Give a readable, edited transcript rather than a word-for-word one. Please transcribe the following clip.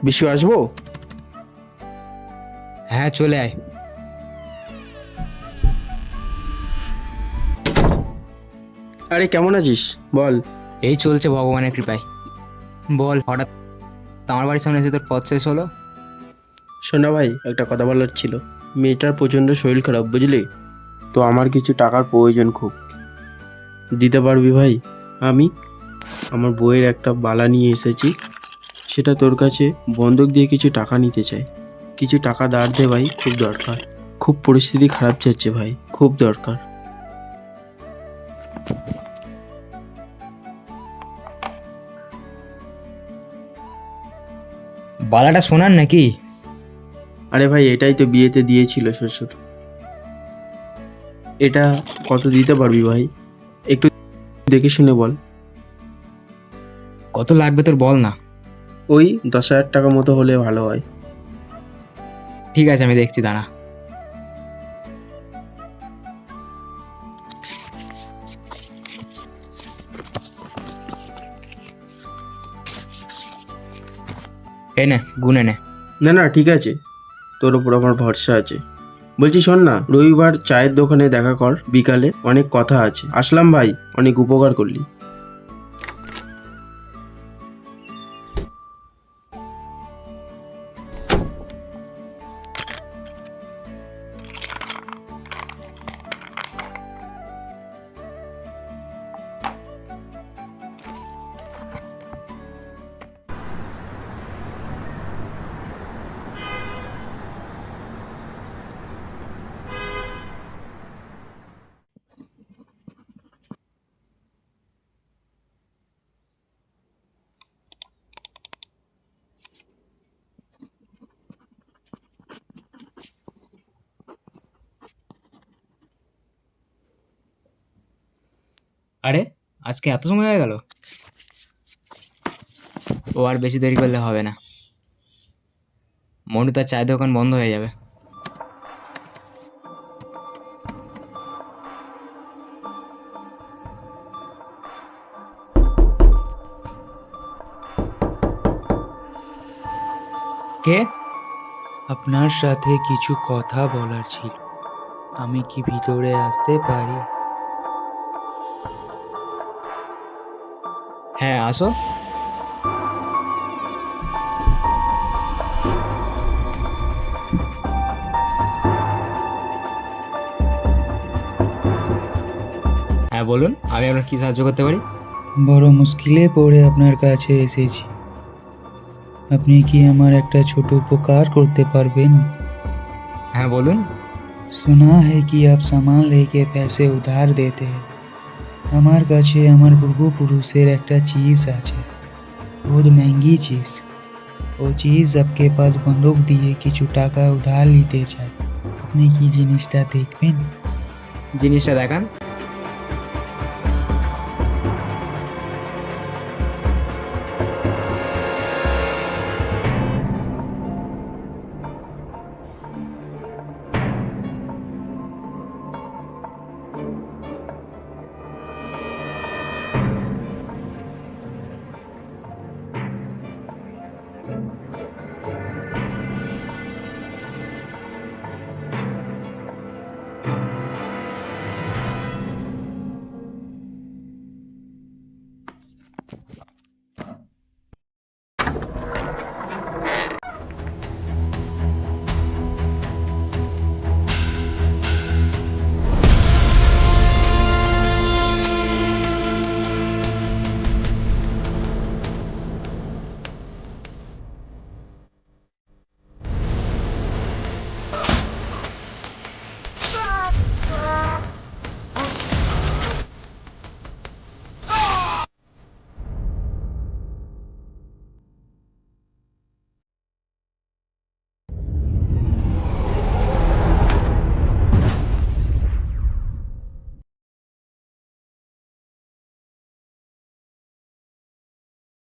বিশ্ব আসবো? হ্যাঁ, চলে আয়। আরে কেমন আছিস বল। এই চলছে ভগবানের কৃপায়। বল, হঠাৎ আমার বাড়ির সামনে এসে তোর পথ শেষ হলো? শোনা ভাই, একটা কথা বলার ছিল। মেয়েটার প্রচণ্ড শরীর খারাপ বুঝলি, তো আমার কিছু টাকার প্রয়োজন খুব। দিতে পারবি ভাই? আমি আমার বইয়ের একটা বালা নিয়ে এসেছি, সেটা তোর কাছে বন্ধক দিয়ে কিছু টাকা নিতে চাই। কিছু টাকা ধার দে ভাই, খুব দরকার। খুব পরিস্থিতি খারাপ যাচ্ছে ভাই, খুব দরকার। বালাটা শোনার নাকি? আরে ভাই, এটাই তো বিয়েতে দিয়েছিল শ্বশুর। এটা কত দিতে পারবি ভাই? একটু দেখে শুনে বল। কত লাগবে তোর বল না। ওই 10,000 টাকা মতো হলে ভালো হয়। ঠিক আছে, আমি দেখছি, দাঁড়া। এই নে, গুনে নে। না না, ঠিক আছে, তোর ওপর আমার ভরসা আছে। বলছি শোন না, রবিবার চায়ের দোকানে দেখা কর বিকালে, অনেক কথা আছে। আসলাম ভাই, অনেক উপকার করলি। আরে, আজকে এত সময় হয়ে গেল? ও আর বেশি দেরি করলে হবে না। মনু তার চায়ের দোকান বন্ধ হয়ে যাবে। কে? আপনার সাথে কিছু কথা বলার ছিল, আমি কি ভিতরে আসতে পারি? হ্যাঁ, আসো। হ্যাঁ বলুন, আমি আপনার কি সাহায্য করতে পারি? বড় মুশকিলে পড়ে আপনার কাছে এসেছি। আপনি কি আমার একটা ছোট উপকার করতে পারবেন? হ্যাঁ বলুন। सुना है कि आप सामान लेके पैसे उधार देते हैं। আমার কাছে আমার পূর্বপুরুষের একটা চিজ আছে, बहुत महंगी चीज। ও চিজ आपके पास বন্ধক দিয়ে কিছু টাকা উধার নিতে চাই। আপনি কি জিনিসটা দেখবেন? জিনিসটা দেখান।